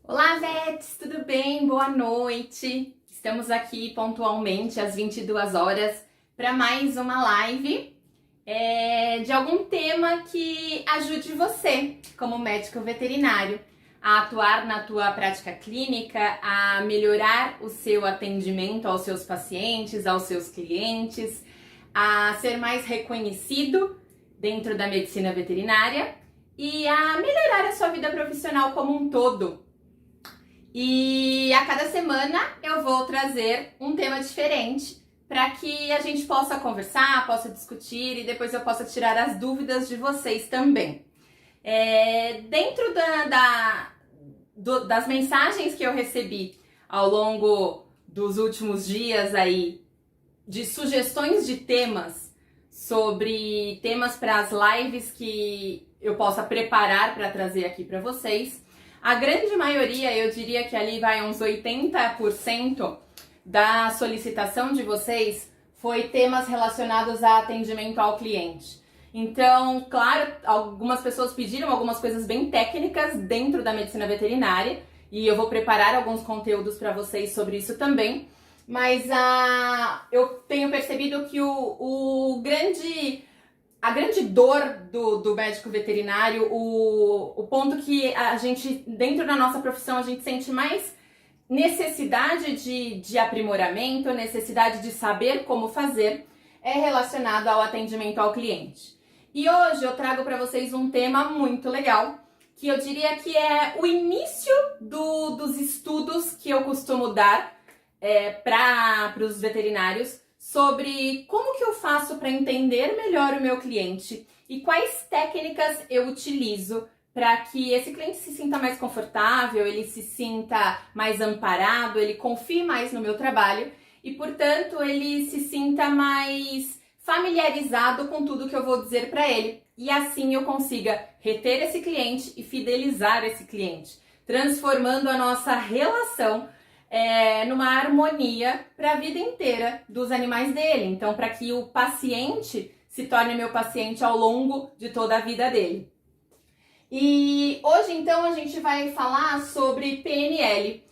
Olá, Vets, tudo bem? Boa noite. Estamos aqui pontualmente às 22 horas para mais uma live de algum tema que ajude você, como médico veterinário, a atuar na tua prática clínica, a melhorar o seu atendimento aos seus pacientes, aos seus clientes, a ser mais reconhecido dentro da medicina veterinária e a melhorar a sua vida profissional como um todo. E a cada semana eu vou trazer um tema diferente para que a gente possa conversar, possa discutir e depois eu possa tirar as dúvidas de vocês também. Dentro das mensagens que eu recebi ao longo dos últimos dias aí, de sugestões de temas sobre temas para as lives que eu possa preparar para trazer aqui para vocês, a grande maioria, eu diria que ali vai uns 80% da solicitação de vocês foi temas relacionados a atendimento ao cliente. Então, claro, algumas pessoas pediram algumas coisas bem técnicas dentro da medicina veterinária e eu vou preparar alguns conteúdos para vocês sobre isso também. Mas eu tenho percebido que a grande dor do médico veterinário, o ponto que a gente, dentro da nossa profissão, a gente sente mais necessidade de aprimoramento, necessidade de saber como fazer, é relacionado ao atendimento ao cliente. E hoje eu trago para vocês um tema muito legal, que eu diria que é o início dos estudos que eu costumo dar para os veterinários, sobre como que eu faço para entender melhor o meu cliente e quais técnicas eu utilizo para que esse cliente se sinta mais confortável, ele se sinta mais amparado, ele confie mais no meu trabalho e, portanto, ele se sinta mais familiarizado com tudo que eu vou dizer para ele. E assim eu consiga reter esse cliente e fidelizar esse cliente, transformando a nossa relação numa harmonia para a vida inteira dos animais dele. Então, para que o paciente se torne meu paciente ao longo de toda a vida dele. E hoje, então, a gente vai falar sobre PNL.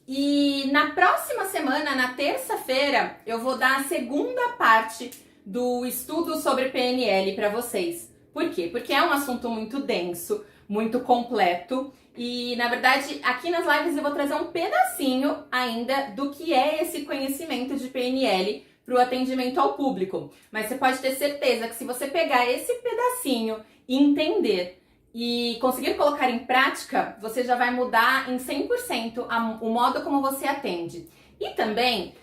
E na próxima semana, na terça-feira, eu vou dar a segunda parte do estudo sobre PNL para vocês. Por quê? Porque é um assunto muito denso, muito completo. E, na verdade, aqui nas lives eu vou trazer um pedacinho ainda do que é esse conhecimento de PNL para o atendimento ao público. Mas você pode ter certeza que se você pegar esse pedacinho e entender e conseguir colocar em prática, você já vai mudar em 100% o modo como você atende. E também,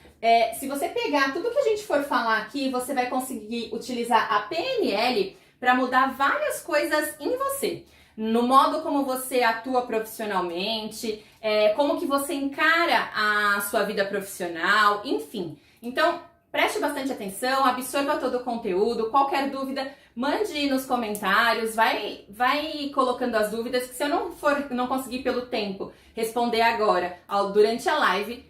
se você pegar tudo que a gente for falar aqui, você vai conseguir utilizar a PNL para mudar várias coisas em você. No modo como você atua profissionalmente, como que você encara a sua vida profissional, enfim. Então, preste bastante atenção, absorva todo o conteúdo, qualquer dúvida, mande nos comentários, vai colocando as dúvidas, que se eu não conseguir pelo tempo responder agora, durante a live,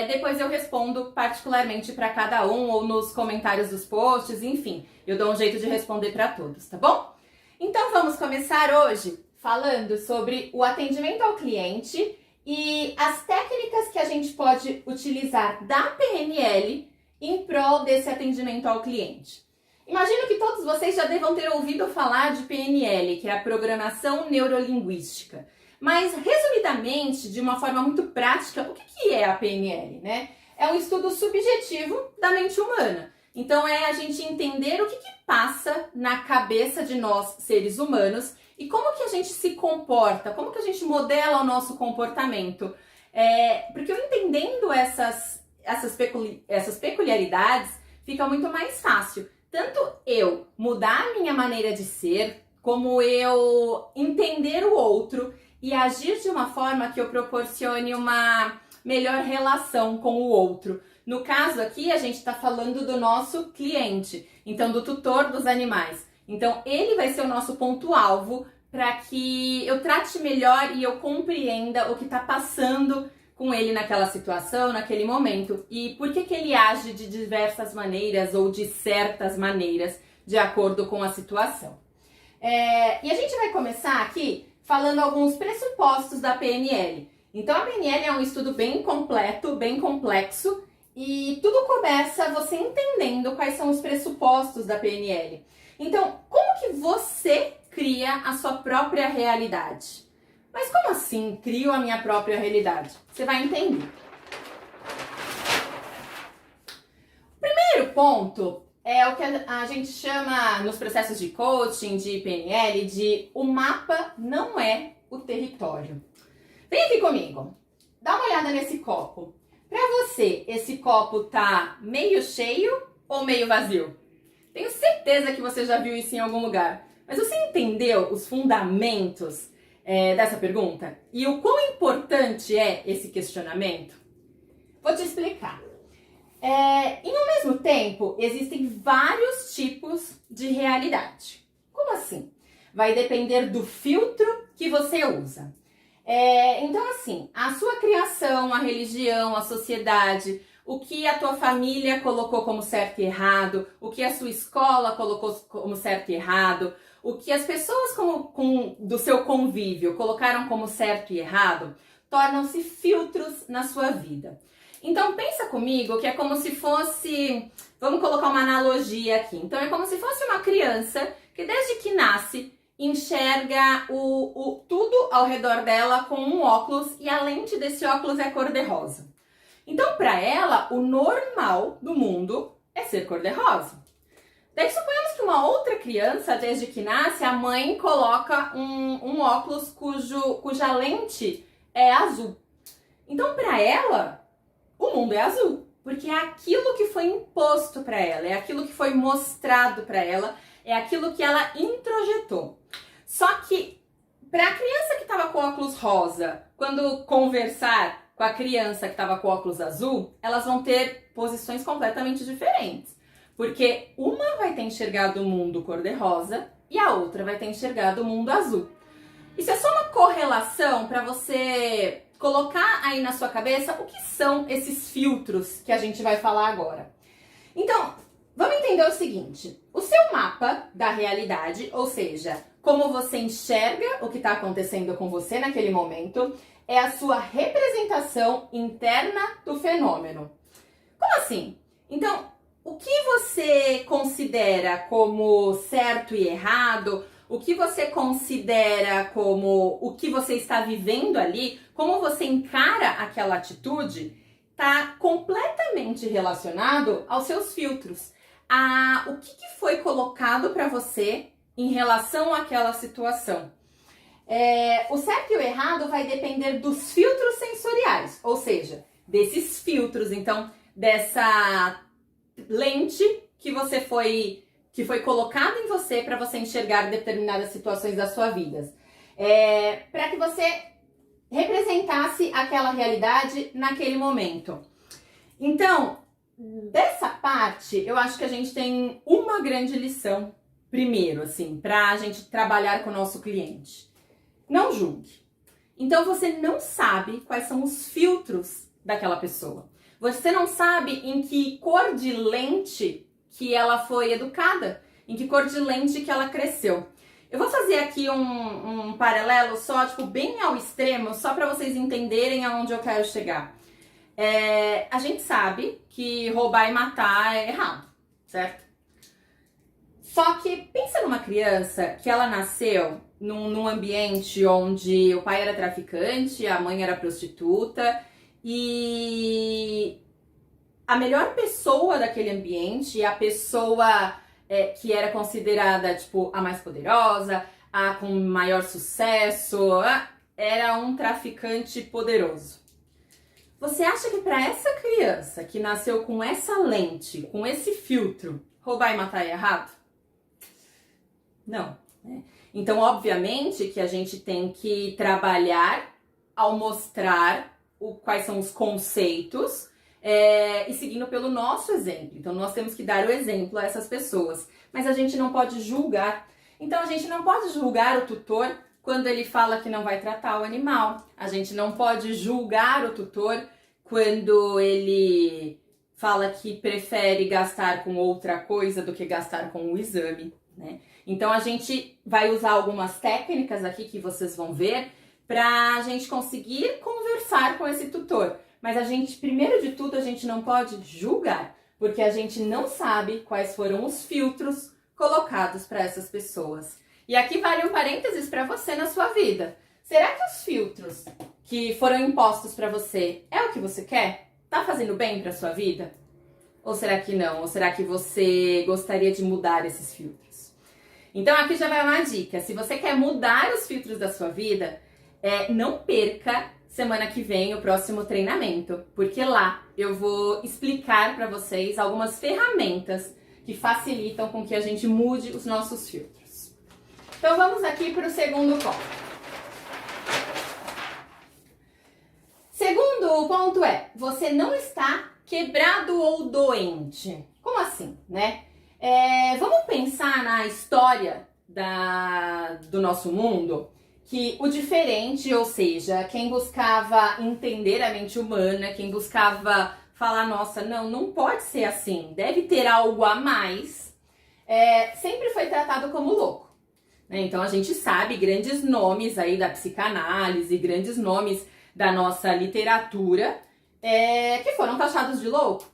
depois eu respondo particularmente para cada um, ou nos comentários dos posts, enfim, eu dou um jeito de responder para todos, tá bom? Então vamos começar hoje falando sobre o atendimento ao cliente e as técnicas que a gente pode utilizar da PNL em prol desse atendimento ao cliente. Imagino que todos vocês já devam ter ouvido falar de PNL, que é a Programação Neurolinguística. Mas, resumidamente, de uma forma muito prática, o que é a PNL, né? É um estudo subjetivo da mente humana. Então, é a gente entender o que passa na cabeça de nós, seres humanos, e como que a gente se comporta, como que a gente modela o nosso comportamento. Porque eu entendendo essas peculiaridades, fica muito mais fácil. Tanto eu mudar a minha maneira de ser, como eu entender o outro e agir de uma forma que eu proporcione uma melhor relação com o outro. No caso aqui, a gente está falando do nosso cliente, então do tutor dos animais. Então, ele vai ser o nosso ponto-alvo para que eu trate melhor e eu compreenda o que está passando com ele naquela situação, naquele momento, e por que ele age de diversas maneiras ou de certas maneiras, de acordo com a situação. E a gente vai começar aqui falando alguns pressupostos da PNL. Então a PNL é um estudo bem completo, bem complexo, e tudo começa você entendendo quais são os pressupostos da PNL. Então, como que você cria a sua própria realidade? Mas como assim crio a minha própria realidade? Você vai entender. O primeiro ponto é o que a gente chama nos processos de coaching, de PNL, de o mapa não é o território. Vem aqui comigo, dá uma olhada nesse copo. Para você, esse copo tá meio cheio ou meio vazio? Tenho certeza que você já viu isso em algum lugar. Mas você entendeu os fundamentos dessa pergunta? E o quão importante é esse questionamento? Vou te explicar. Em um mesmo tempo, existem vários tipos de realidade. Como assim? Vai depender do filtro que você usa. Então, assim, a sua criação, a religião, a sociedade, o que a tua família colocou como certo e errado, o que a sua escola colocou como certo e errado, o que as pessoas do seu convívio colocaram como certo e errado, tornam-se filtros na sua vida. Então, pensa comigo que é como se fosse, vamos colocar uma analogia aqui. Então, é como se fosse uma criança que desde que nasce enxerga tudo ao redor dela com um óculos e a lente desse óculos é cor-de-rosa. Então, para ela, o normal do mundo é ser cor-de-rosa. Daí, suponhamos que uma outra criança, desde que nasce, a mãe coloca um óculos cuja lente é azul. Então, para ela, o mundo é azul, porque é aquilo que foi imposto para ela, é aquilo que foi mostrado para ela, é aquilo que ela introjetou. Só que, para a criança que estava com óculos rosa, quando conversar com a criança que estava com óculos azul, elas vão ter posições completamente diferentes. Porque uma vai ter enxergado o mundo cor-de-rosa e a outra vai ter enxergado o mundo azul. Isso é só uma correlação para você colocar aí na sua cabeça o que são esses filtros que a gente vai falar agora. Então, vamos entender o seguinte: o seu mapa da realidade, ou seja, como você enxerga o que está acontecendo com você naquele momento, é a sua representação interna do fenômeno. Como assim? Então, o que você considera como certo e errado, o que você considera como o que você está vivendo ali, como você encara aquela atitude, está completamente relacionado aos seus filtros. O que foi colocado para você em relação àquela situação. O certo e o errado vai depender dos filtros sensoriais, ou seja, desses filtros, então, dessa lente que foi colocada em você para você enxergar determinadas situações da sua vida. Para que você representasse aquela realidade naquele momento. Então, dessa parte, eu acho que a gente tem uma grande lição, primeiro, assim, para a gente trabalhar com o nosso cliente. Não julgue. Então, você não sabe quais são os filtros daquela pessoa. Você não sabe em que cor de lente que ela foi educada, em que cor de lente que ela cresceu. Eu vou fazer aqui um paralelo só, tipo, bem ao extremo, só para vocês entenderem aonde eu quero chegar. A gente sabe que roubar e matar é errado, certo? Só que pensa numa criança que ela nasceu num ambiente onde o pai era traficante, a mãe era prostituta e a melhor pessoa daquele ambiente, a pessoa que era considerada tipo a mais poderosa, a com maior sucesso, era um traficante poderoso. Você acha que para essa criança que nasceu com essa lente, com esse filtro, roubar e matar é errado? Não, né? Então, obviamente que a gente tem que trabalhar ao mostrar quais são os conceitos e seguindo pelo nosso exemplo. Então, nós temos que dar o exemplo a essas pessoas, mas a gente não pode julgar. Então, a gente não pode julgar o tutor quando ele fala que não vai tratar o animal. A gente não pode julgar o tutor quando ele fala que prefere gastar com outra coisa do que gastar com o exame, né? Então, a gente vai usar algumas técnicas aqui que vocês vão ver para a gente conseguir conversar com esse tutor. Mas a gente, primeiro de tudo, a gente não pode julgar, porque a gente não sabe quais foram os filtros colocados para essas pessoas. E aqui vale um parênteses para você na sua vida. Será que os filtros que foram impostos para você é o que você quer? Tá fazendo bem para sua vida? Ou será que não? Ou será que você gostaria de mudar esses filtros? Então aqui já vai uma dica. Se você quer mudar os filtros da sua vida, não perca semana que vem o próximo treinamento, porque lá eu vou explicar para vocês algumas ferramentas que facilitam com que a gente mude os nossos filtros. Então vamos aqui para o segundo ponto. Segundo ponto você não está quebrado ou doente. Como assim, né? Vamos pensar na história do nosso mundo, que o diferente, ou seja, quem buscava entender a mente humana, quem buscava falar, nossa, não pode ser assim, deve ter algo a mais, sempre foi tratado como louco. Né? Então a gente sabe grandes nomes aí da psicanálise, grandes nomes da nossa literatura, que foram taxados de louco.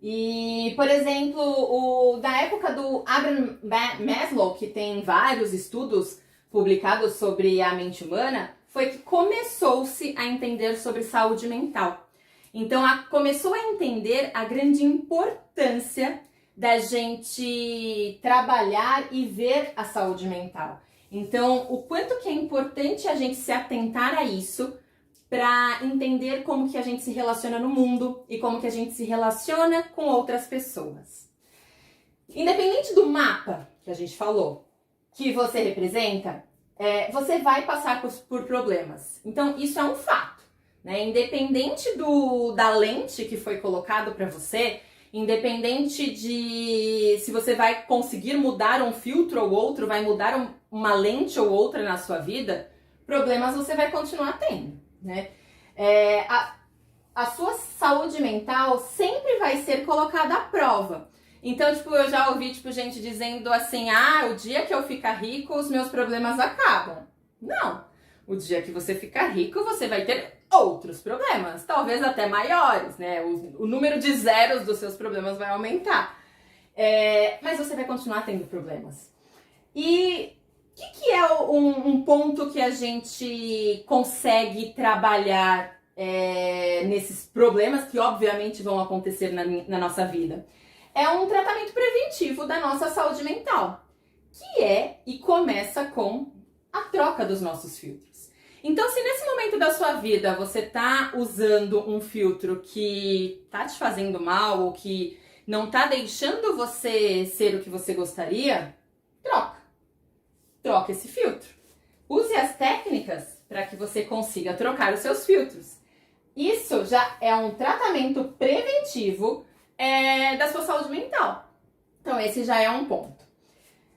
E, por exemplo, da época do Abraham Maslow, que tem vários estudos publicados sobre a mente humana, foi que começou-se a entender sobre saúde mental. Então, começou a entender a grande importância da gente trabalhar e ver a saúde mental. Então, o quanto que é importante a gente se atentar a isso para entender como que a gente se relaciona no mundo e como que a gente se relaciona com outras pessoas. Independente do mapa que a gente falou, que você representa, você vai passar por problemas. Então, isso é um fato, né? Independente da lente que foi colocado para você, independente de se você vai conseguir mudar um filtro ou outro, vai mudar uma lente ou outra na sua vida, problemas você vai continuar tendo. Né? A sua saúde mental sempre vai ser colocada à prova. Então, eu já ouvi, gente dizendo assim, o dia que eu ficar rico, os meus problemas acabam. Não. O dia que você ficar rico, você vai ter outros problemas, talvez até maiores, né? O número de zeros dos seus problemas vai aumentar. Mas você vai continuar tendo problemas. E o que é um ponto que a gente consegue trabalhar nesses problemas que obviamente vão acontecer na nossa vida? É um tratamento preventivo da nossa saúde mental, e começa com a troca dos nossos filtros. Então, se nesse momento da sua vida você está usando um filtro que está te fazendo mal ou que não está deixando você ser o que você gostaria, troca esse filtro. Use as técnicas para que você consiga trocar os seus filtros. Isso já é um tratamento preventivo da sua saúde mental. Então esse já é um ponto.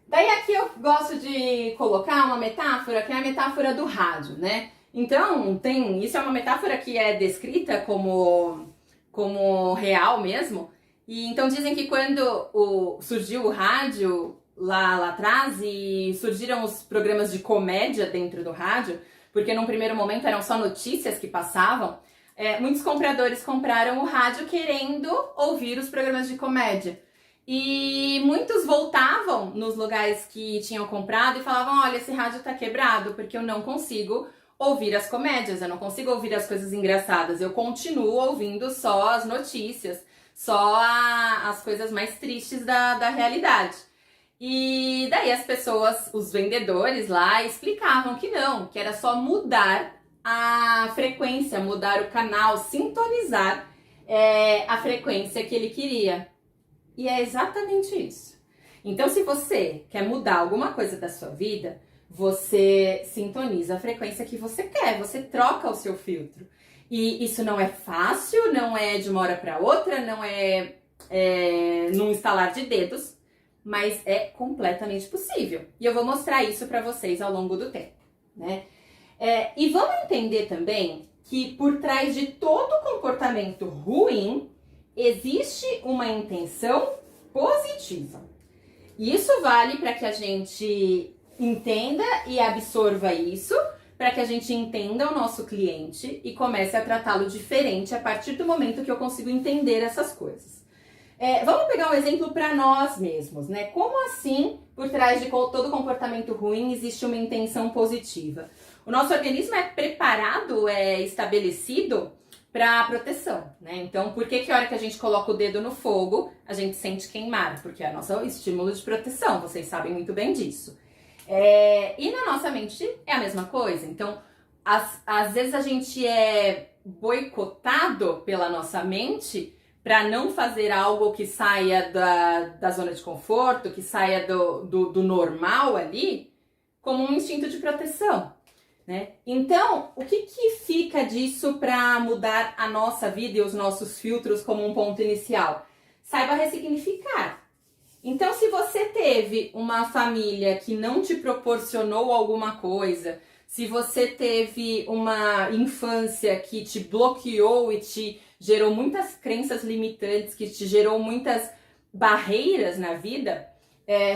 Daí aqui eu gosto de colocar uma metáfora, que é a metáfora do rádio, né? Então isso é uma metáfora que é descrita como real mesmo. E então dizem que quando surgiu o rádio lá atrás e surgiram os programas de comédia dentro do rádio, porque num primeiro momento eram só notícias que passavam, muitos compradores compraram o rádio querendo ouvir os programas de comédia. E muitos voltavam nos lugares que tinham comprado e falavam, olha, esse rádio tá quebrado porque eu não consigo ouvir as comédias, eu não consigo ouvir as coisas engraçadas, eu continuo ouvindo só as notícias, só as coisas mais tristes da realidade. E daí as pessoas, os vendedores lá, explicavam que não, que era só mudar a frequência, mudar o canal, sintonizar a frequência que ele queria. E é exatamente isso. Então, se você quer mudar alguma coisa da sua vida, você sintoniza a frequência que você quer, você troca o seu filtro. E isso não é fácil, não é de uma hora para outra, não é num estalar de dedos, mas é completamente possível. E eu vou mostrar isso para vocês ao longo do tempo, né? E vamos entender também que por trás de todo comportamento ruim existe uma intenção positiva. E isso vale para que a gente entenda e absorva isso, para que a gente entenda o nosso cliente e comece a tratá-lo diferente a partir do momento que eu consigo entender essas coisas. Vamos pegar um exemplo para nós mesmos, né? Como assim, por trás de todo comportamento ruim, existe uma intenção positiva? O nosso organismo é preparado, é estabelecido para proteção, né? Então, por que a hora que a gente coloca o dedo no fogo, a gente sente queimar? Porque é o nosso estímulo de proteção, vocês sabem muito bem disso. E na nossa mente é a mesma coisa. Então, às vezes a gente é boicotado pela nossa mente para não fazer algo que saia da zona de conforto, que saia do normal ali, como um instinto de proteção, né? Então, o que fica disso para mudar a nossa vida e os nossos filtros como um ponto inicial? Saiba ressignificar. Então, se você teve uma família que não te proporcionou alguma coisa, se você teve uma infância que te bloqueou e te gerou muitas crenças limitantes, que te gerou muitas barreiras na vida,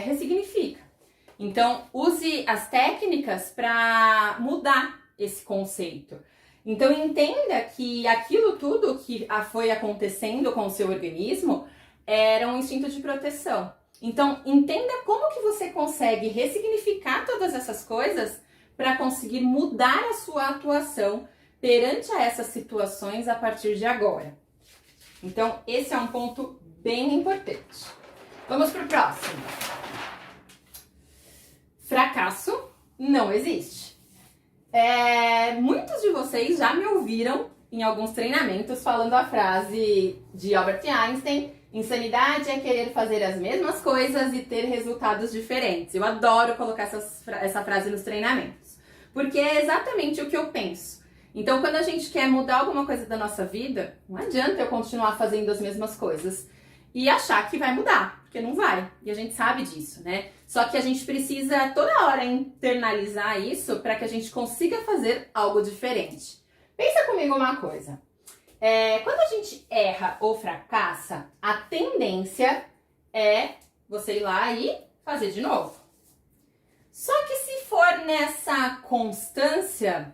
ressignifica. Então, use as técnicas para mudar esse conceito. Então, entenda que aquilo tudo que foi acontecendo com o seu organismo era um instinto de proteção. Então, entenda como que você consegue ressignificar todas essas coisas para conseguir mudar a sua atuação perante a essas situações a partir de agora. Então, esse é um ponto bem importante. Vamos para o próximo. Fracasso não existe. Muitos de vocês já me ouviram em alguns treinamentos falando a frase de Albert Einstein: insanidade é querer fazer as mesmas coisas e ter resultados diferentes. Eu adoro colocar essa frase nos treinamentos, porque é exatamente o que eu penso. Então, quando a gente quer mudar alguma coisa da nossa vida, não adianta eu continuar fazendo as mesmas coisas e achar que vai mudar, porque não vai. E a gente sabe disso, né? Só que a gente precisa toda hora internalizar isso para que a gente consiga fazer algo diferente. Pensa comigo uma coisa. Quando a gente erra ou fracassa, a tendência é você ir lá e fazer de novo. Só que se for nessa constância,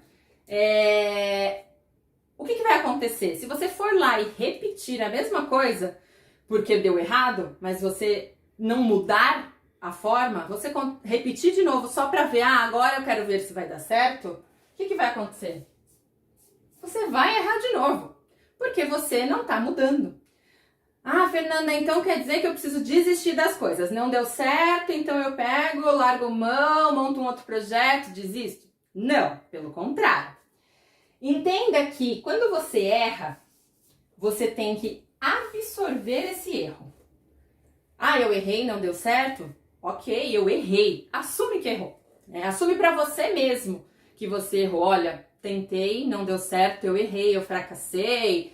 o que vai acontecer? Se você for lá e repetir a mesma coisa porque deu errado, mas você não mudar a forma, você repetir de novo só para ver, agora eu quero ver se vai dar certo, o que vai acontecer? Você vai errar de novo, porque você não está mudando. Fernanda, então quer dizer que eu preciso desistir das coisas. Não deu certo, então eu pego, largo mão, monto um outro projeto, desisto? Não, pelo contrário. Entenda que quando você erra, você tem que absorver esse erro. Eu errei, não deu certo? Ok, eu errei. Assume que errou. Assume para você mesmo que você errou. Olha, tentei, não deu certo, eu errei, eu fracassei,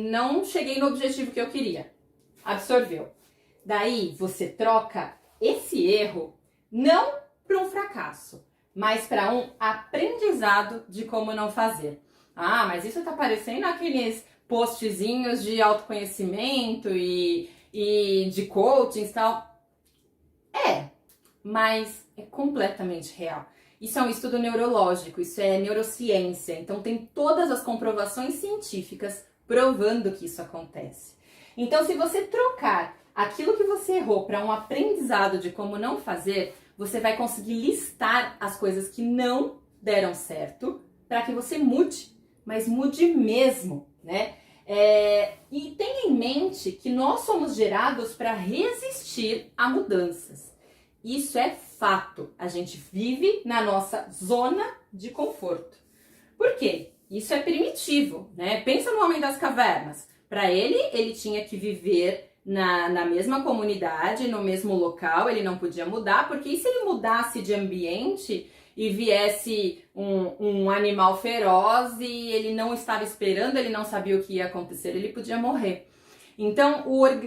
não cheguei no objetivo que eu queria. Absorveu. Daí você troca esse erro não para um fracasso, mas para um aprendizado de como não fazer. Mas isso tá parecendo aqueles postzinhos de autoconhecimento e de coaching e tal. Mas é completamente real. Isso é um estudo neurológico, isso é neurociência, então tem todas as comprovações científicas provando que isso acontece. Então, se você trocar aquilo que você errou para um aprendizado de como não fazer, você vai conseguir listar as coisas que não deram certo para que você mude, mas mude mesmo, né? E tenha em mente que nós somos gerados para resistir a mudanças. Isso é fato. A gente vive na nossa zona de conforto. Por quê? Isso é primitivo, né? Pensa no homem das cavernas. Para ele tinha que viver na mesma comunidade, no mesmo local, ele não podia mudar, porque e se ele mudasse de ambiente e viesse um animal feroz e ele não estava esperando, ele não sabia o que ia acontecer, ele podia morrer. Então,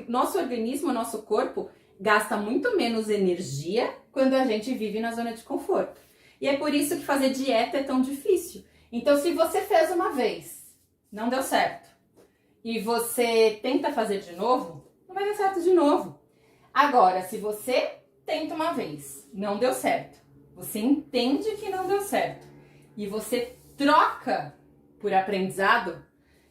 nosso organismo, o nosso corpo, gasta muito menos energia quando a gente vive na zona de conforto. E é por isso que fazer dieta é tão difícil. Então, se você fez uma vez, não deu certo, e você tenta fazer de novo, não vai dar certo de novo. Agora, se você tenta uma vez, não deu certo, você entende que não deu certo, e você troca por aprendizado,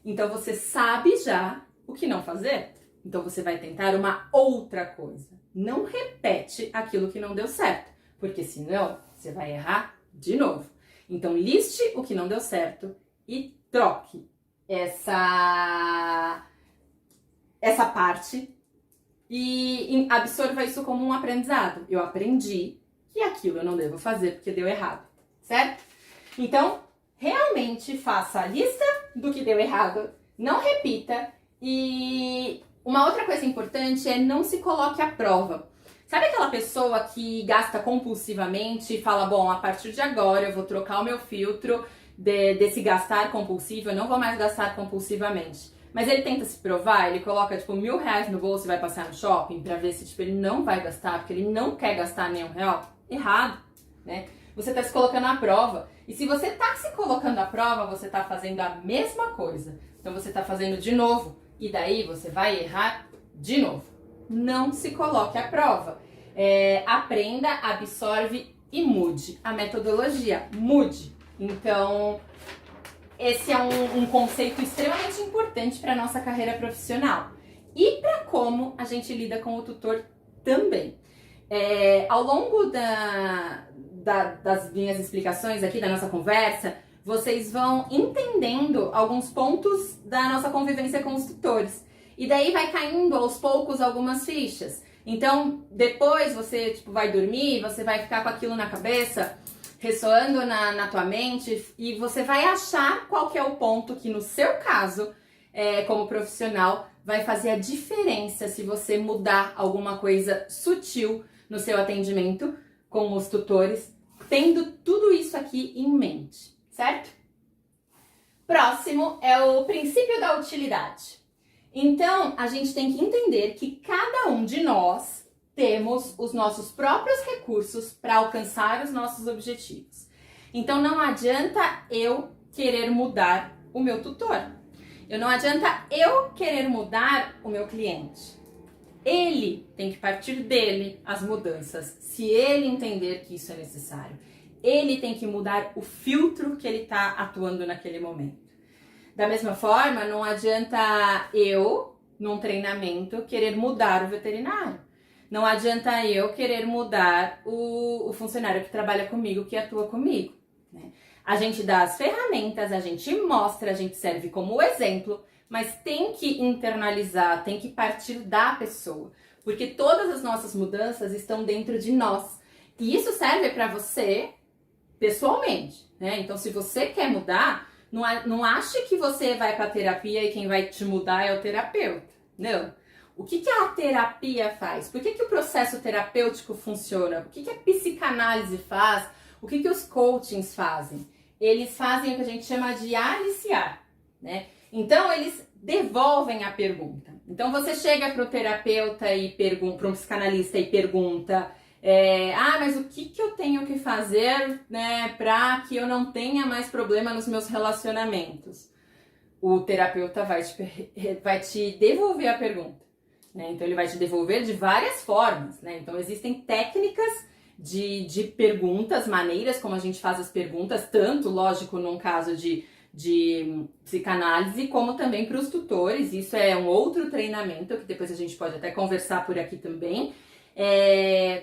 então você sabe já o que não fazer. Então você vai tentar uma outra coisa. Não repete aquilo que não deu certo, porque senão você vai errar de novo. Então liste o que não deu certo e troque essa parte e absorva isso como um aprendizado. Eu aprendi que aquilo eu não devo fazer porque deu errado, certo? Então, realmente faça a lista do que deu errado, não repita. E uma outra coisa importante é não se coloque à prova. Sabe aquela pessoa que gasta compulsivamente e fala, bom, a partir de agora eu vou trocar o meu filtro desse gastar compulsivo, eu não vou mais gastar compulsivamente. Mas ele tenta se provar, ele coloca tipo R$1.000 no bolso e vai passar no shopping pra ver se tipo, ele não vai gastar, porque ele não quer gastar nenhum real. Errado, né? Você tá se colocando à prova. E se você tá se colocando à prova, você tá fazendo a mesma coisa. Então você tá fazendo de novo. E daí você vai errar de novo. Não se coloque à prova. Aprenda, absorve e mude. A metodologia, mude. Então, esse é um conceito extremamente importante para a nossa carreira profissional. E para como a gente lida com o tutor também. Ao longo das minhas explicações aqui, da nossa conversa, vocês vão entendendo alguns pontos da nossa convivência com os tutores. E daí vai caindo aos poucos algumas fichas. Então, depois você vai dormir, você vai ficar com aquilo na cabeça, ressoando na tua mente, e você vai achar qual que é o ponto que, no seu caso, como profissional, vai fazer a diferença se você mudar alguma coisa sutil no seu atendimento com os tutores, tendo tudo isso aqui em mente, certo? Próximo é o princípio da utilidade. Então, a gente tem que entender que cada um de nós temos os nossos próprios recursos para alcançar os nossos objetivos. Então, não adianta eu querer mudar o meu tutor. Não adianta eu querer mudar o meu cliente. Ele tem que partir dele as mudanças, se ele entender que isso é necessário. Ele tem que mudar o filtro que ele está atuando naquele momento. Da mesma forma, não adianta eu, num treinamento, querer mudar o veterinário. Não adianta eu querer mudar o funcionário que trabalha comigo, que atua comigo, né? A gente dá as ferramentas, a gente mostra, a gente serve como exemplo, mas tem que internalizar, tem que partir da pessoa, porque todas as nossas mudanças estão dentro de nós. E isso serve para você pessoalmente, né? Então, se você quer mudar, não ache que você vai para terapia e quem vai te mudar é o terapeuta. Não. O que a terapia faz? Por que o processo terapêutico funciona? O que a psicanálise faz? O que os coachings fazem? Eles fazem o que a gente chama de aliciar, né? Então, eles devolvem a pergunta. Então, você chega para o terapeuta e pergunta, para um psicanalista e pergunta, mas o que eu tenho que fazer, né, para que eu não tenha mais problema nos meus relacionamentos? O terapeuta vai te devolver a pergunta, né? Então, ele vai te devolver de várias formas, né? Então, existem técnicas de perguntas, maneiras como a gente faz as perguntas, tanto, lógico, num caso de psicanálise, como também para os tutores. Isso é um outro treinamento que depois a gente pode até conversar por aqui também.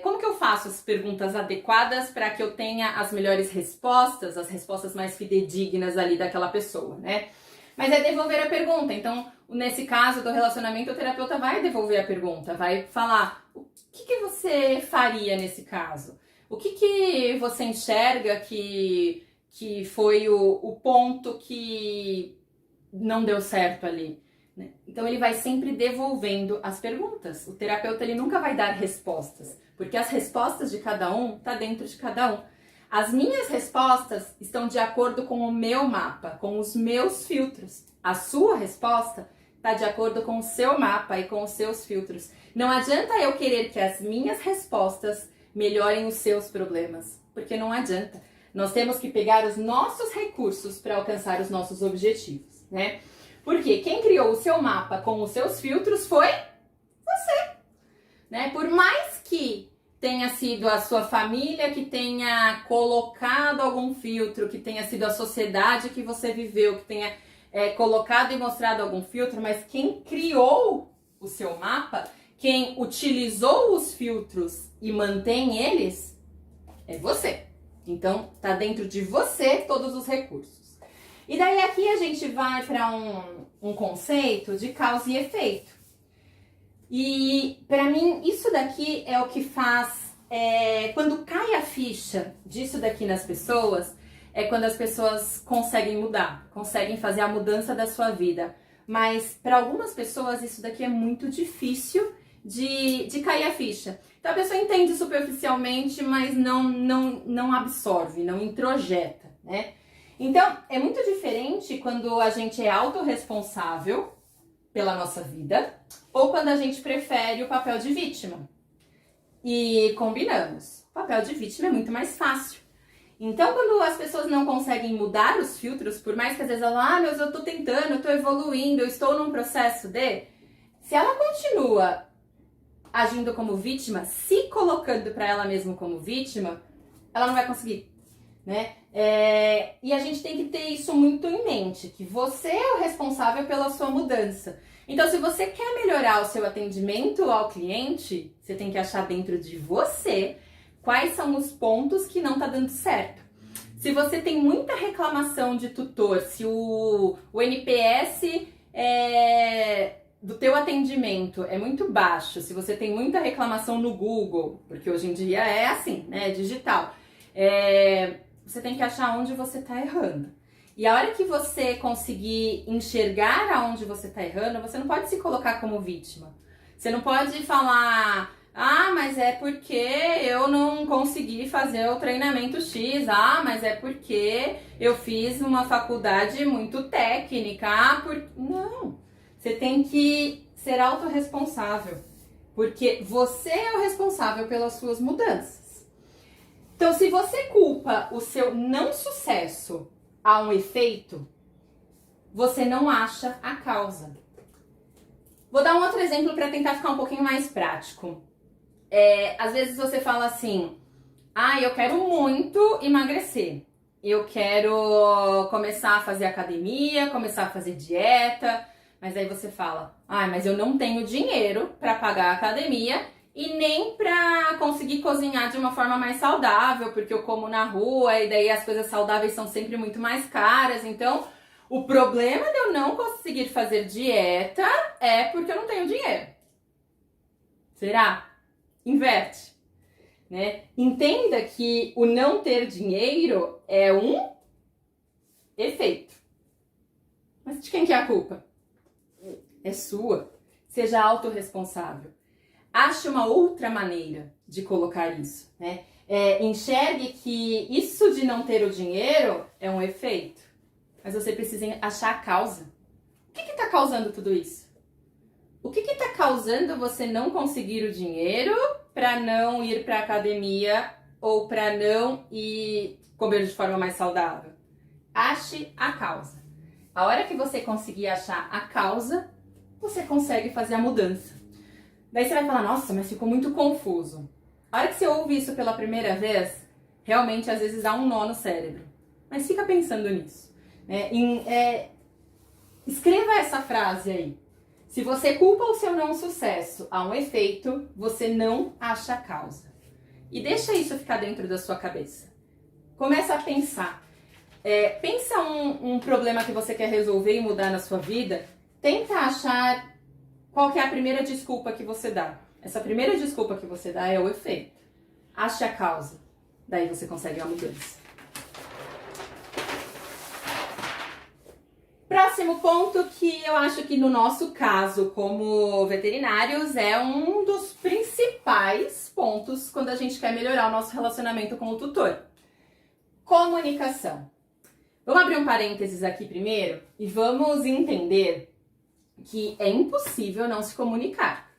Como que eu faço as perguntas adequadas para que eu tenha as melhores respostas, as respostas mais fidedignas ali daquela pessoa, né? Mas é devolver a pergunta. Então, nesse caso do relacionamento, o terapeuta vai devolver a pergunta, vai falar: o que você faria nesse caso? O que você enxerga que foi o ponto que não deu certo ali, né? Então ele vai sempre devolvendo as perguntas. O terapeuta, ele nunca vai dar respostas, porque as respostas de cada um tá dentro de cada um. As minhas respostas estão de acordo com o meu mapa, com os meus filtros. A sua resposta está de acordo com o seu mapa e com os seus filtros. Não adianta eu querer que as minhas respostas melhorem os seus problemas, porque não adianta. Nós temos que pegar os nossos recursos para alcançar os nossos objetivos, né? Porque quem criou o seu mapa com os seus filtros foi você, né? Por mais que tenha sido a sua família que tenha colocado algum filtro, que tenha sido a sociedade que você viveu, que tenha colocado e mostrado algum filtro, mas quem criou o seu mapa, quem utilizou os filtros e mantém eles, é você. Então, tá dentro de você todos os recursos. E daí aqui a gente vai para um conceito de causa e efeito. E para mim isso daqui é o que faz, quando cai a ficha disso daqui nas pessoas, é quando as pessoas conseguem mudar, conseguem fazer a mudança da sua vida. Mas para algumas pessoas isso daqui é muito difícil de cair a ficha. Então a pessoa entende superficialmente, mas não absorve, não introjeta, né? Então é muito diferente quando a gente é autorresponsável pela nossa vida ou quando a gente prefere o papel de vítima. E combinamos, o papel de vítima é muito mais fácil. Então, quando as pessoas não conseguem mudar os filtros, por mais que às vezes ela, mas eu tô tentando, eu tô evoluindo, eu estou num processo de... Se ela continua agindo como vítima, se colocando para ela mesma como vítima, ela não vai conseguir, né? E a gente tem que ter isso muito em mente, que você é o responsável pela sua mudança. Então, se você quer melhorar o seu atendimento ao cliente, você tem que achar dentro de você quais são os pontos que não tá dando certo. Se você tem muita reclamação de tutor, se o NPS do teu atendimento é muito baixo, se você tem muita reclamação no Google, porque hoje em dia é assim, né, digital, você tem que achar onde você tá errando. E a hora que você conseguir enxergar aonde você tá errando, você não pode se colocar como vítima. Você não pode falar, mas é porque eu não consegui fazer o treinamento X, mas é porque eu fiz uma faculdade muito técnica, Não, você tem que ser autorresponsável, porque você é o responsável pelas suas mudanças. Então, se você culpa o seu não sucesso a um efeito, você não acha a causa. Vou dar um outro exemplo para tentar ficar um pouquinho mais prático. Às vezes você fala assim, eu quero muito emagrecer. Eu quero começar a fazer academia, começar a fazer dieta. Mas aí você fala, mas eu não tenho dinheiro para pagar a academia e nem para conseguir cozinhar de uma forma mais saudável, porque eu como na rua e daí as coisas saudáveis são sempre muito mais caras. Então, o problema de eu não conseguir fazer dieta é porque eu não tenho dinheiro. Será? Inverte, né? Entenda que o não ter dinheiro é um efeito. Mas de quem que é a culpa? É sua. Seja autorresponsável. Ache uma outra maneira de colocar isso, né? Enxergue que isso de não ter o dinheiro é um efeito, mas você precisa achar a causa. O que está causando tudo isso? O que está causando você não conseguir o dinheiro para não ir para a academia ou para não ir comer de forma mais saudável? Ache a causa. A hora que você conseguir achar a causa, você consegue fazer a mudança. Daí você vai falar, nossa, mas ficou muito confuso. A hora que você ouve isso pela primeira vez, realmente às vezes dá um nó no cérebro. Mas fica pensando nisso. Escreva essa frase aí. Se você culpa o seu não sucesso a um efeito, você não acha a causa. E deixa isso ficar dentro da sua cabeça. Começa a pensar. Pensa um problema que você quer resolver e mudar na sua vida. Tenta achar qual que é a primeira desculpa que você dá. Essa primeira desculpa que você dá é o efeito. Ache a causa. Daí você consegue a mudança. Próximo ponto que eu acho que no nosso caso, como veterinários, é um dos principais pontos quando a gente quer melhorar o nosso relacionamento com o tutor. Comunicação. Vamos abrir um parênteses aqui primeiro e vamos entender que é impossível não se comunicar.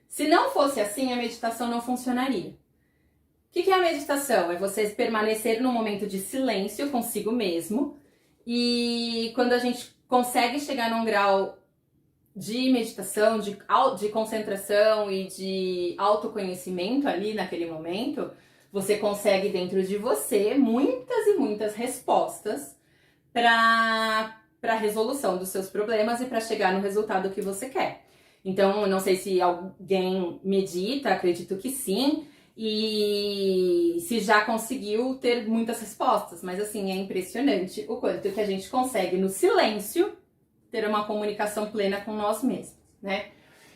Se não fosse assim, a meditação não funcionaria. O que é a meditação? É você permanecer num momento de silêncio consigo mesmo. E quando a gente consegue chegar num grau de meditação, de concentração e de autoconhecimento ali naquele momento, você consegue dentro de você muitas e muitas respostas para a resolução dos seus problemas e para chegar no resultado que você quer. Então, eu não sei se alguém medita, acredito que sim, e se já conseguiu ter muitas respostas, mas assim, é impressionante o quanto que a gente consegue no silêncio ter uma comunicação plena com nós mesmos, né?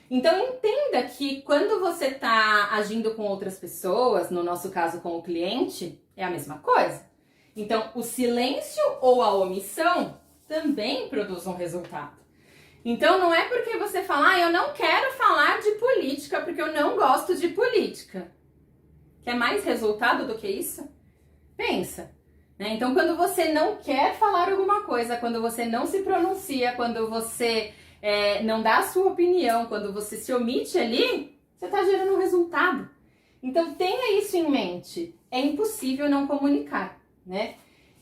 Então entenda que quando você está agindo com outras pessoas, no nosso caso com o cliente, é a mesma coisa. Então o silêncio ou a omissão também produz um resultado. Então não é porque você fala, eu não quero falar de política porque eu não gosto de política. Quer mais resultado do que isso? Pensa. Então, quando você não quer falar alguma coisa, quando você não se pronuncia, quando você não dá a sua opinião, quando você se omite ali, você está gerando um resultado. Então, tenha isso em mente. É impossível não comunicar, né?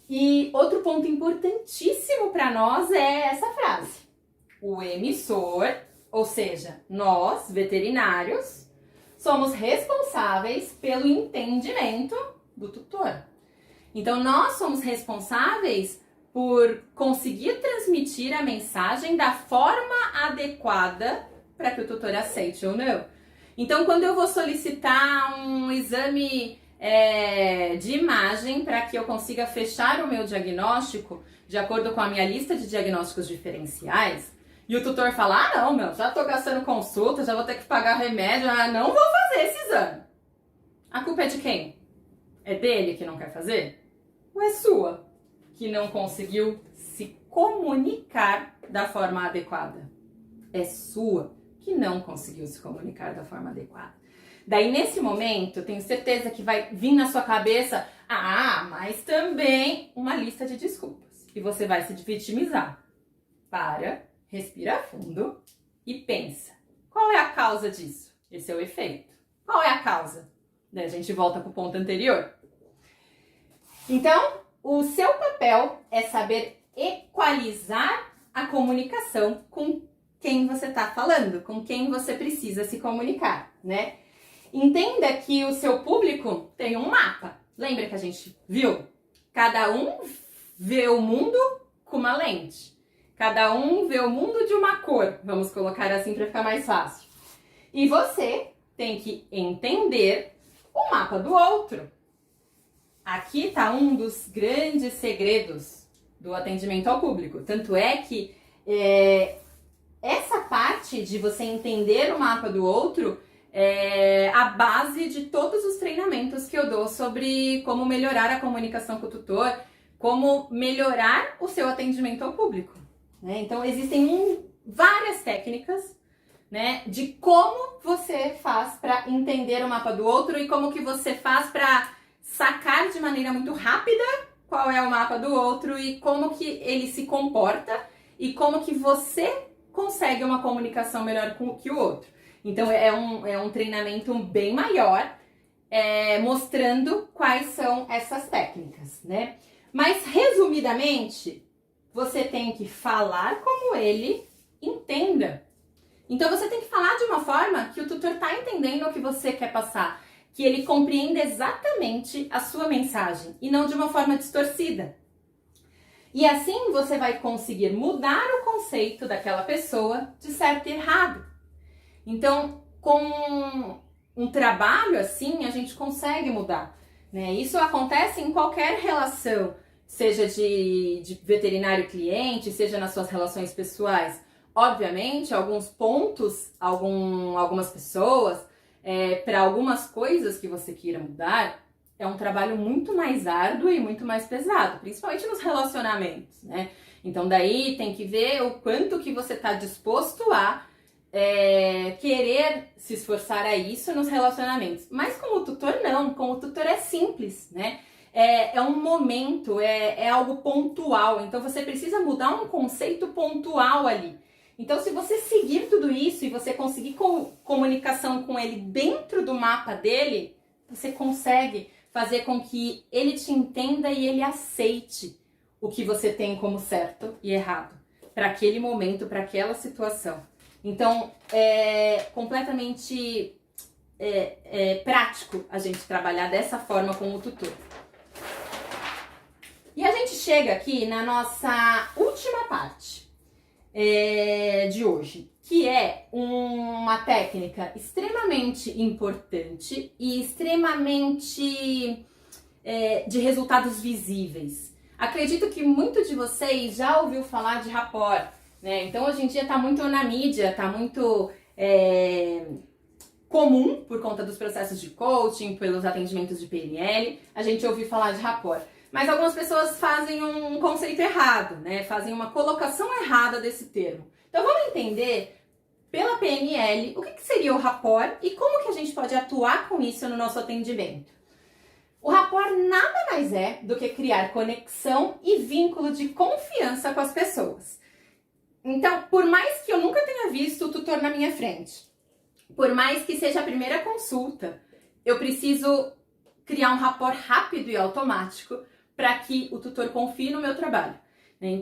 E outro ponto importantíssimo para nós é essa frase. O emissor, ou seja, nós, veterinários, somos responsáveis pelo entendimento do tutor. Então, nós somos responsáveis por conseguir transmitir a mensagem da forma adequada para que o tutor aceite ou não. Então, quando eu vou solicitar um exame de imagem para que eu consiga fechar o meu diagnóstico de acordo com a minha lista de diagnósticos diferenciais, e o tutor fala, não, já tô gastando consulta, já vou ter que pagar remédio, não vou fazer esse exame. A culpa é de quem? É dele que não quer fazer? Ou é sua, que não conseguiu se comunicar da forma adequada? É sua, que não conseguiu se comunicar da forma adequada. Daí, nesse momento, tenho certeza que vai vir na sua cabeça, mas também uma lista de desculpas. E você vai se vitimizar. Para, respira fundo e pensa. Qual é a causa disso? Esse é o efeito. Qual é a causa? Daí a gente volta para o ponto anterior. Então, o seu papel é saber equalizar a comunicação com quem você está falando, com quem você precisa se comunicar, né? Entenda que o seu público tem um mapa. Lembra que a gente viu? Cada um vê o mundo com uma lente. Cada um vê o mundo de uma cor. Vamos colocar assim para ficar mais fácil. E você tem que entender o mapa do outro. Aqui está um dos grandes segredos do atendimento ao público. Tanto é que essa parte de você entender o mapa do outro é a base de todos os treinamentos que eu dou sobre como melhorar a comunicação com o tutor, como melhorar o seu atendimento ao público, né? Então, existem várias técnicas, né, de como você faz para entender o mapa do outro e como que você faz para sacar de maneira muito rápida qual é o mapa do outro e como que ele se comporta e como que você consegue uma comunicação melhor que o outro. Então, é um treinamento bem maior, mostrando quais são essas técnicas, né? Mas, resumidamente, você tem que falar como ele entenda. Então, você tem que falar de uma forma que o tutor está entendendo o que você quer passar, que ele compreenda exatamente a sua mensagem e não de uma forma distorcida. E assim você vai conseguir mudar o conceito daquela pessoa de certo e errado. Então, com um trabalho assim, a gente consegue mudar, né? Isso acontece em qualquer relação, seja de veterinário-cliente, seja nas suas relações pessoais. Obviamente, alguns pontos, algumas pessoas, para algumas coisas que você queira mudar, é um trabalho muito mais árduo e muito mais pesado, principalmente nos relacionamentos, né? Então, daí tem que ver o quanto que você está disposto a querer se esforçar a isso nos relacionamentos. Mas com o tutor não, com o tutor é simples, né? É um momento, é algo pontual, então você precisa mudar um conceito pontual ali. Então, se você seguir tudo isso e você conseguir comunicação com ele dentro do mapa dele, você consegue fazer com que ele te entenda e ele aceite o que você tem como certo e errado para aquele momento, para aquela situação. Então, é completamente prático a gente trabalhar dessa forma com o tutor. E a gente chega aqui na nossa última parte de hoje, que é uma técnica extremamente importante e extremamente de resultados visíveis. Acredito que muito de vocês já ouviu falar de rapport, né? Então hoje em dia está muito na mídia, está muito comum por conta dos processos de coaching, pelos atendimentos de PNL, a gente ouviu falar de rapport. Mas algumas pessoas fazem um conceito errado, né? Fazem uma colocação errada desse termo. Então vamos entender pela PNL o que seria o rapport e como que a gente pode atuar com isso no nosso atendimento. O rapport nada mais é do que criar conexão e vínculo de confiança com as pessoas. Então, por mais que eu nunca tenha visto o tutor na minha frente, por mais que seja a primeira consulta, eu preciso criar um rapport rápido e automático para que o tutor confie no meu trabalho.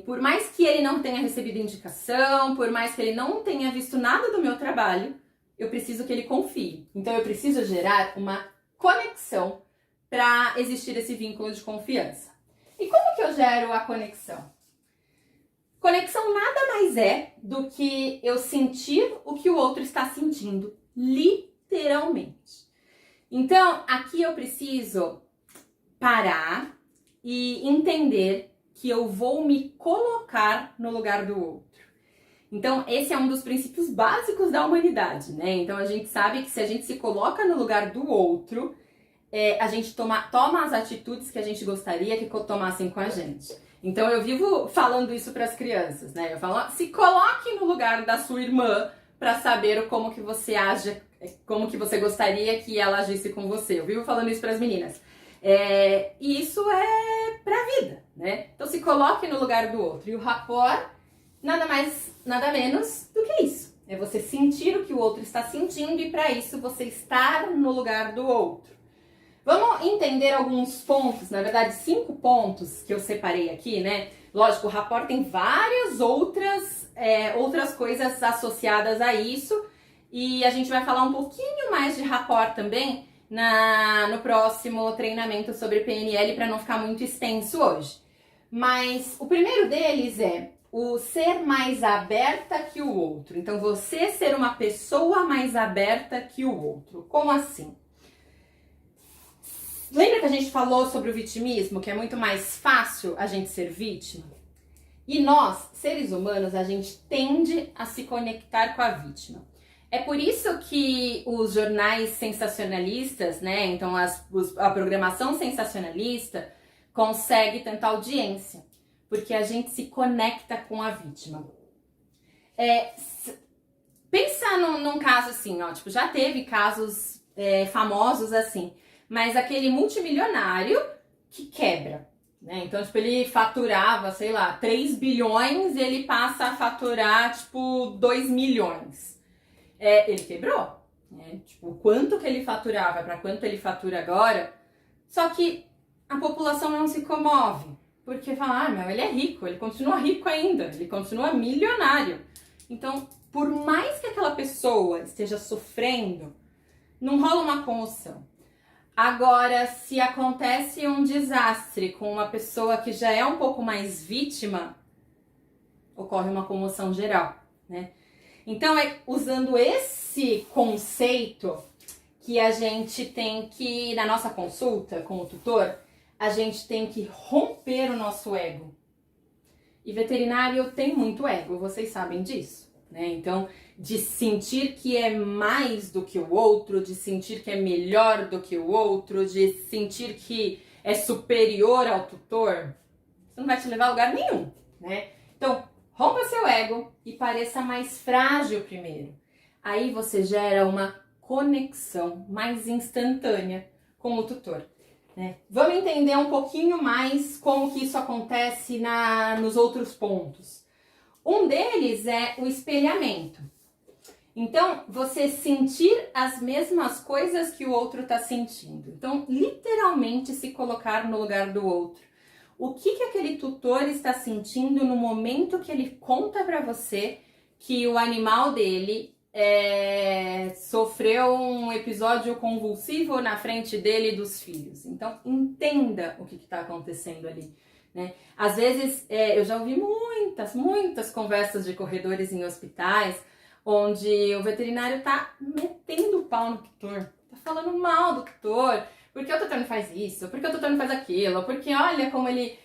Por mais que ele não tenha recebido indicação, por mais que ele não tenha visto nada do meu trabalho, eu preciso que ele confie. Então eu preciso gerar uma conexão para existir esse vínculo de confiança. E como que eu gero a conexão? Conexão nada mais é do que eu sentir o que o outro está sentindo, literalmente. Então, aqui eu preciso parar e entender que eu vou me colocar no lugar do outro. Então, esse é um dos princípios básicos da humanidade, né? Então, a gente sabe que se a gente se coloca no lugar do outro, a gente toma as atitudes que a gente gostaria que tomassem com a gente. Então, eu vivo falando isso para as crianças, né? Eu falo, se coloque no lugar da sua irmã para saber como que você age, como que você gostaria que ela agisse com você. Eu vivo falando isso para as meninas. E isso é pra vida, né? Então se coloque no lugar do outro. E o rapport, nada mais, nada menos do que isso. É você sentir o que o outro está sentindo e para isso você estar no lugar do outro. Vamos entender alguns pontos, na verdade 5 pontos que eu separei aqui, né? Lógico, o rapport tem várias outras coisas associadas a isso e a gente vai falar um pouquinho mais de rapport também no próximo treinamento sobre PNL para não ficar muito extenso hoje. Mas o primeiro deles é o ser mais aberta que o outro. Então, você ser uma pessoa mais aberta que o outro. Como assim? Lembra que a gente falou sobre o vitimismo, que é muito mais fácil a gente ser vítima? E nós, seres humanos, a gente tende a se conectar com a vítima. É por isso que os jornais sensacionalistas, né, então a programação sensacionalista consegue tanta audiência, porque a gente se conecta com a vítima. Pensa num caso assim, ó, tipo, já teve casos famosos assim, mas aquele multimilionário que quebra, né? Então, tipo, ele faturava, sei lá, 3 bilhões e ele passa a faturar, tipo, 2 milhões. Ele quebrou, né? Tipo, quanto que ele faturava para quanto ele fatura agora. Só que a população não se comove, porque fala, meu, ele é rico, ele continua rico ainda, ele continua milionário. Então, por mais que aquela pessoa esteja sofrendo, não rola uma comoção. Agora, se acontece um desastre com uma pessoa que já é um pouco mais vítima, ocorre uma comoção geral, né? Então, é usando esse conceito que a gente tem que, na nossa consulta com o tutor, a gente tem que romper o nosso ego. E veterinário tem muito ego, vocês sabem disso, né? Então, de sentir que é mais do que o outro, de sentir que é melhor do que o outro, de sentir que é superior ao tutor, isso não vai te levar a lugar nenhum, né? Então, rompa seu ego e pareça mais frágil primeiro. Aí você gera uma conexão mais instantânea com o tutor, né? Vamos entender um pouquinho mais como que isso acontece nos outros pontos. Um deles é o espelhamento. Então, você sentir as mesmas coisas que o outro está sentindo. Então, literalmente se colocar no lugar do outro. O que aquele tutor está sentindo no momento que ele conta para você que o animal dele sofreu um episódio convulsivo na frente dele e dos filhos. Então, entenda o que está acontecendo ali, né? Às vezes, eu já ouvi muitas conversas de corredores em hospitais, onde o veterinário tá metendo o pau no tutor, tá falando mal do tutor, porque o tutor não faz isso, porque o tutor não faz aquilo, porque olha como ele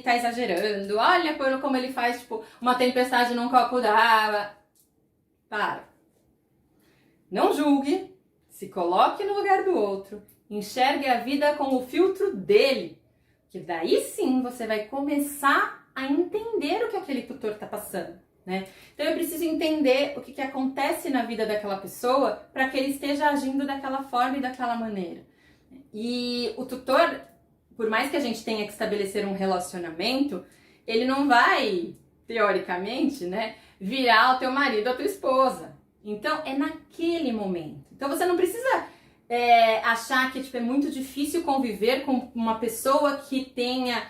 tá exagerando, olha como ele faz, tipo, uma tempestade num copo d'água. Para. Não julgue, se coloque no lugar do outro, enxergue a vida com o filtro dele, que daí sim você vai começar a entender o que aquele tutor está passando, né? Então eu preciso entender o que acontece na vida daquela pessoa para que ele esteja agindo daquela forma e daquela maneira. E o tutor, por mais que a gente tenha que estabelecer um relacionamento, ele não vai, teoricamente, né, virar o teu marido ou a tua esposa. Então, é naquele momento. Então, você não precisa achar que tipo, é muito difícil conviver com uma pessoa que tenha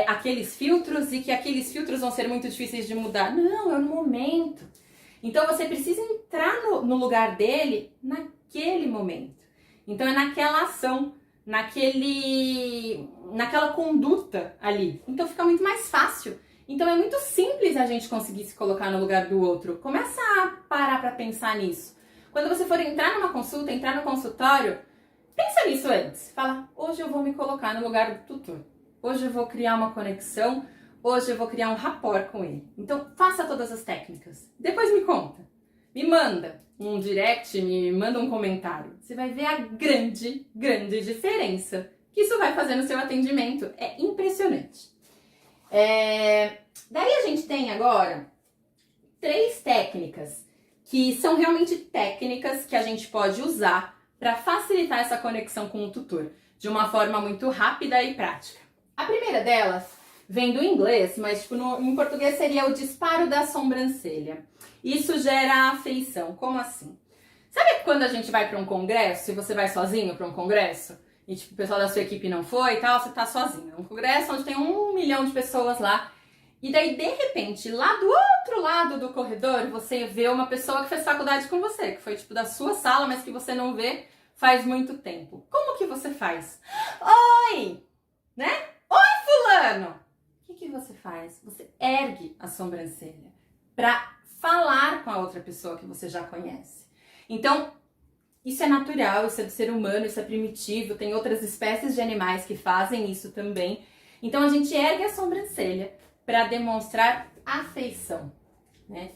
aqueles filtros e que aqueles filtros vão ser muito difíceis de mudar. Não, é no momento. Então, você precisa entrar no lugar dele naquele momento. Então, é naquela ação, naquela conduta ali. Então, fica muito mais fácil. Então é muito simples a gente conseguir se colocar no lugar do outro. Começa a parar para pensar nisso. Quando você for entrar numa consulta, entrar no consultório, pensa nisso antes. Fala, hoje eu vou me colocar no lugar do tutor. Hoje eu vou criar uma conexão, hoje eu vou criar um rapport com ele. Então faça todas as técnicas. Depois me conta. Me manda um direct, me manda um comentário. Você vai ver a grande diferença que isso vai fazer no seu atendimento. É impressionante. Daí a gente tem agora 3 técnicas que são realmente técnicas que a gente pode usar para facilitar essa conexão com o tutor de uma forma muito rápida e prática. A primeira delas vem do inglês, mas tipo, em português seria o disparo da sobrancelha. Isso gera afeição. Como assim? Sabe quando a gente vai para um congresso e você vai sozinho para um congresso? E tipo, o pessoal da sua equipe não foi e tal, você tá sozinho. É um congresso onde tem 1 milhão de pessoas lá. E daí, de repente, lá do outro lado do corredor, você vê uma pessoa que fez faculdade com você, que foi tipo da sua sala, mas que você não vê faz muito tempo. Como que você faz? Oi! Né? Oi, fulano! O que você faz? Você ergue a sobrancelha para falar com a outra pessoa que você já conhece. Então, isso é natural, isso é do ser humano, isso é primitivo, tem outras espécies de animais que fazem isso também. Então a gente ergue a sobrancelha para demonstrar afeição, né?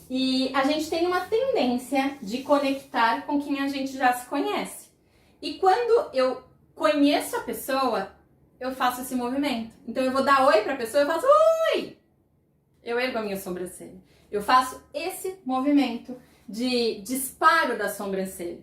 E a gente tem uma tendência de conectar com quem a gente já se conhece. E quando eu conheço a pessoa, eu faço esse movimento. Então eu vou dar oi para a pessoa, eu faço oi! Eu ergo a minha sobrancelha. Eu faço esse movimento de disparo da sobrancelha.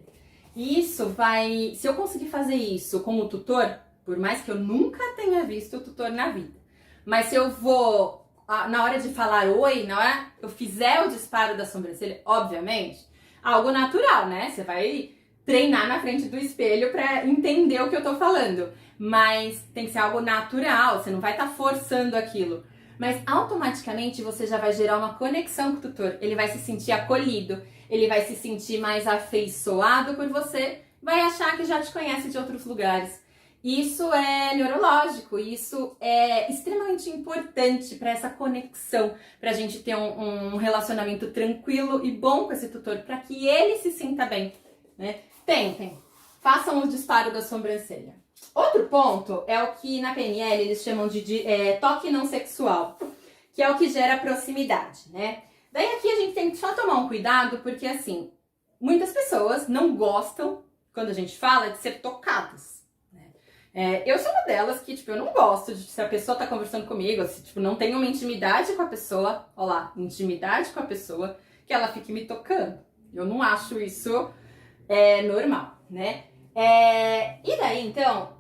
E isso vai... Se eu conseguir fazer isso com o tutor, por mais que eu nunca tenha visto o tutor na vida, mas se eu vou, na hora de falar oi, na hora eu fizer o disparo da sobrancelha, obviamente, algo natural, né? Você vai treinar na frente do espelho para entender o que eu tô falando. Mas tem que ser algo natural, você não vai estar forçando aquilo. Mas automaticamente você já vai gerar uma conexão com o tutor. Ele vai se sentir acolhido, ele vai se sentir mais afeiçoado por você, vai achar que já te conhece de outros lugares. Isso é neurológico, isso é extremamente importante para essa conexão, para a gente ter um relacionamento tranquilo e bom com esse tutor, para que ele se sinta bem, né? Tentem, façam o disparo da sobrancelha. Outro ponto é o que na PNL eles chamam de toque não sexual, que é o que gera proximidade, né? Daí aqui a gente tem que só tomar um cuidado, porque assim, muitas pessoas não gostam, quando a gente fala, de ser tocadas. Eu sou uma delas que, tipo, eu não gosto de, se a pessoa tá conversando comigo, se, tipo, não tem uma intimidade com a pessoa, ó lá, intimidade com a pessoa, que ela fique me tocando. Eu não acho isso normal, né? E daí, então,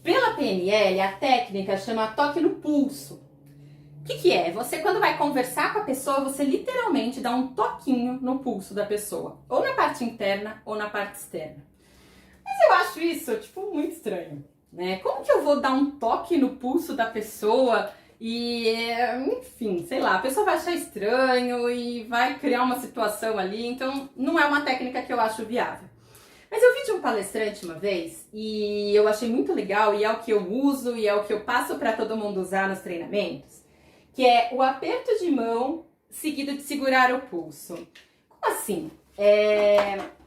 pela PNL, a técnica chama toque no pulso. O que é? Você, quando vai conversar com a pessoa, você literalmente dá um toquinho no pulso da pessoa. Ou na parte interna, ou na parte externa. Mas eu acho isso, tipo, muito estranho, né? Como que eu vou dar um toque no pulso da pessoa E, enfim, sei lá, a pessoa vai achar estranho e vai criar uma situação ali, então não é uma técnica que eu acho viável. Mas eu vi de um palestrante uma vez e eu achei muito legal e é o que eu uso e é o que eu passo para todo mundo usar nos treinamentos, que é o aperto de mão seguido de segurar o pulso. Como assim?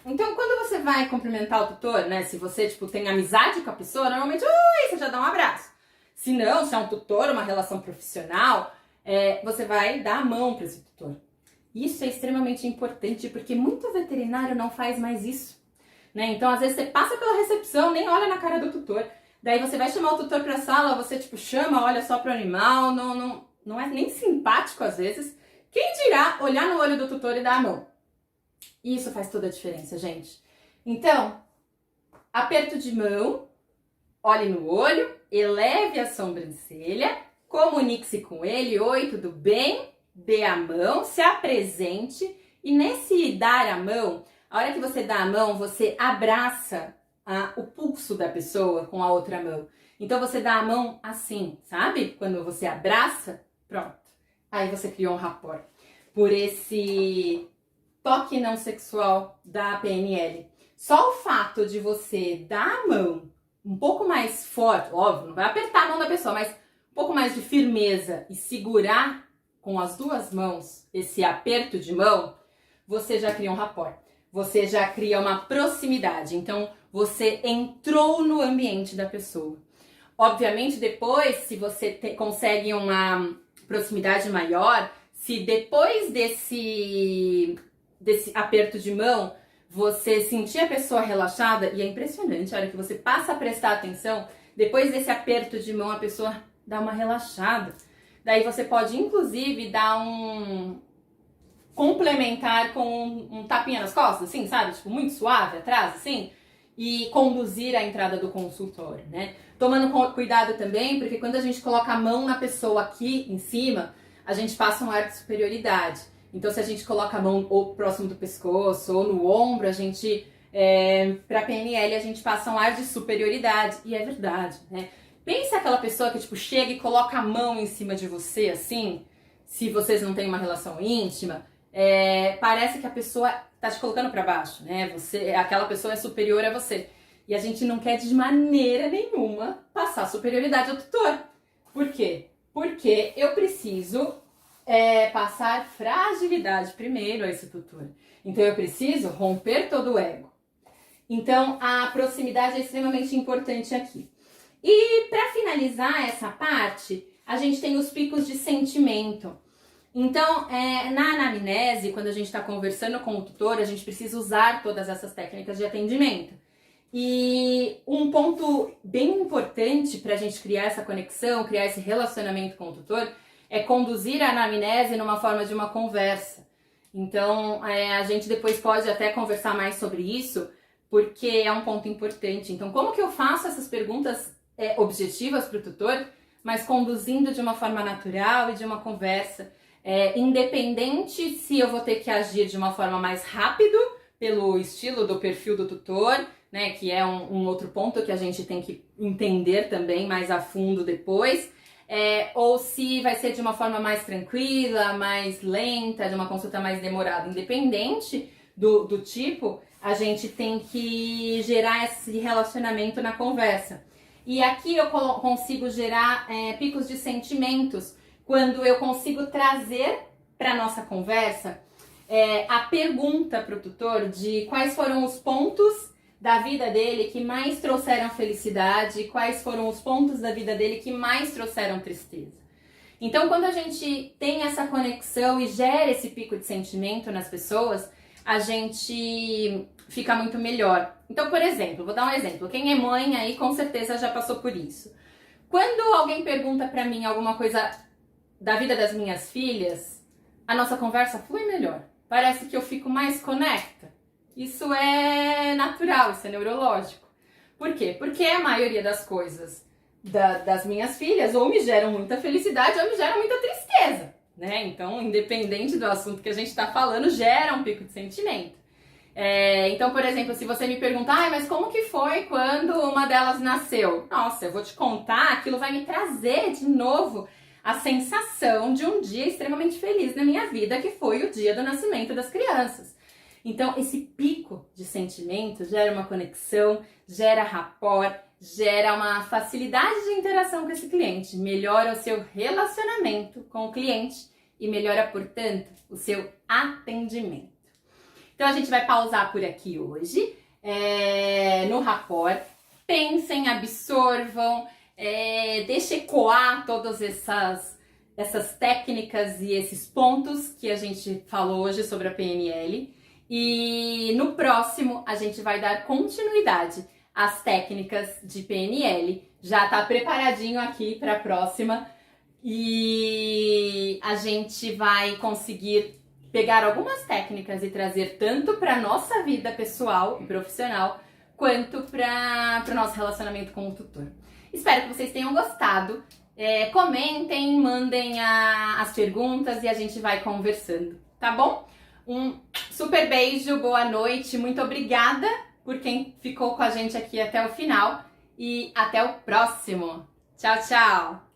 Então, quando você vai cumprimentar o tutor, né? Se você, tipo, tem amizade com a pessoa, normalmente, ui, você já dá um abraço. Se não, se é um tutor, uma relação profissional, você vai dar a mão para esse tutor. Isso é extremamente importante, porque muito veterinário não faz mais isso, né? Então, às vezes, você passa pela recepção, nem olha na cara do tutor. Daí, você vai chamar o tutor para a sala, você, tipo, chama, olha só pro animal, não é nem simpático, às vezes. Quem dirá olhar no olho do tutor e dar a mão? Isso faz toda a diferença, gente. Então, aperto de mão, olhe no olho, eleve a sobrancelha, comunique-se com ele, oi, tudo bem? Dê a mão, se apresente e nesse dar a mão, a hora que você dá a mão, você abraça o pulso da pessoa com a outra mão. Então você dá a mão assim, sabe? Quando você abraça, pronto. Aí você criou um rapport. Por esse toque não sexual da PNL. Só o fato de você dar a mão um pouco mais forte, óbvio, não vai apertar a mão da pessoa, mas um pouco mais de firmeza e segurar com as duas mãos esse aperto de mão, você já cria um rapport. Você já cria uma proximidade. Então, você entrou no ambiente da pessoa. Obviamente, depois, se você consegue uma proximidade maior, se depois desse aperto de mão, você sentir a pessoa relaxada, e é impressionante, a hora que você passa a prestar atenção, depois desse aperto de mão, a pessoa dá uma relaxada. Daí você pode, inclusive, dar complementar com um tapinha nas costas, assim, sabe? Tipo, muito suave atrás, assim, e conduzir a entrada do consultório, né? Tomando cuidado também, porque quando a gente coloca a mão na pessoa aqui em cima, a gente passa um ar de superioridade. Então, se a gente coloca a mão ou próximo do pescoço ou no ombro, a gente, pra PNL, a gente passa um ar de superioridade. E é verdade, né? Pensa aquela pessoa que, tipo, chega e coloca a mão em cima de você, assim, se vocês não têm uma relação íntima, parece que a pessoa tá te colocando pra baixo, né? Aquela pessoa é superior a você. E a gente não quer de maneira nenhuma passar superioridade ao tutor. Por quê? Porque eu preciso passar fragilidade primeiro a esse tutor. Então eu preciso romper todo o ego. Então a proximidade é extremamente importante aqui. E para finalizar essa parte, a gente tem os picos de sentimento. Então, na anamnese, quando a gente está conversando com o tutor, a gente precisa usar todas essas técnicas de atendimento. E um ponto bem importante para a gente criar essa conexão, criar esse relacionamento com o tutor, é conduzir a anamnese numa forma de uma conversa. Então, a gente depois pode até conversar mais sobre isso, porque é um ponto importante. Então, como que eu faço essas perguntas objetivas para o tutor, mas conduzindo de uma forma natural e de uma conversa, independente se eu vou ter que agir de uma forma mais rápido, pelo estilo do perfil do tutor, né, que é um outro ponto que a gente tem que entender também mais a fundo depois, ou se vai ser de uma forma mais tranquila, mais lenta, de uma consulta mais demorada. Independente do tipo, a gente tem que gerar esse relacionamento na conversa. E aqui eu consigo gerar picos de sentimentos, quando eu consigo trazer para nossa conversa a pergunta para o tutor de quais foram os pontos da vida dele que mais trouxeram felicidade, quais foram os pontos da vida dele que mais trouxeram tristeza. Então, quando a gente tem essa conexão e gera esse pico de sentimento nas pessoas, a gente fica muito melhor. Então, por exemplo, vou dar um exemplo. Quem é mãe aí com certeza já passou por isso. Quando alguém pergunta pra mim alguma coisa da vida das minhas filhas, a nossa conversa flui melhor. Parece que eu fico mais conecta. Isso é natural, isso é neurológico. Por quê? Porque a maioria das coisas das minhas filhas ou me geram muita felicidade ou me geram muita tristeza, né? Então, independente do assunto que a gente está falando, gera um pico de sentimento. Então, por exemplo, se você me perguntar, mas como que foi quando uma delas nasceu? Nossa, eu vou te contar, aquilo vai me trazer de novo a sensação de um dia extremamente feliz na minha vida, que foi o dia do nascimento das crianças. Então, esse pico de sentimento gera uma conexão, gera rapport, gera uma facilidade de interação com esse cliente, melhora o seu relacionamento com o cliente e melhora, portanto, o seu atendimento. Então, a gente vai pausar por aqui hoje, no rapport. Pensem, absorvam, deixem ecoar todas essas técnicas e esses pontos que a gente falou hoje sobre a PNL. E no próximo a gente vai dar continuidade às técnicas de PNL. Já tá preparadinho aqui para a próxima e a gente vai conseguir pegar algumas técnicas e trazer tanto para nossa vida pessoal e profissional quanto para o nosso relacionamento com o tutor. Espero que vocês tenham gostado. Comentem, mandem as perguntas e a gente vai conversando, tá bom? Um super beijo, boa noite, muito obrigada por quem ficou com a gente aqui até o final e até o próximo. Tchau, tchau!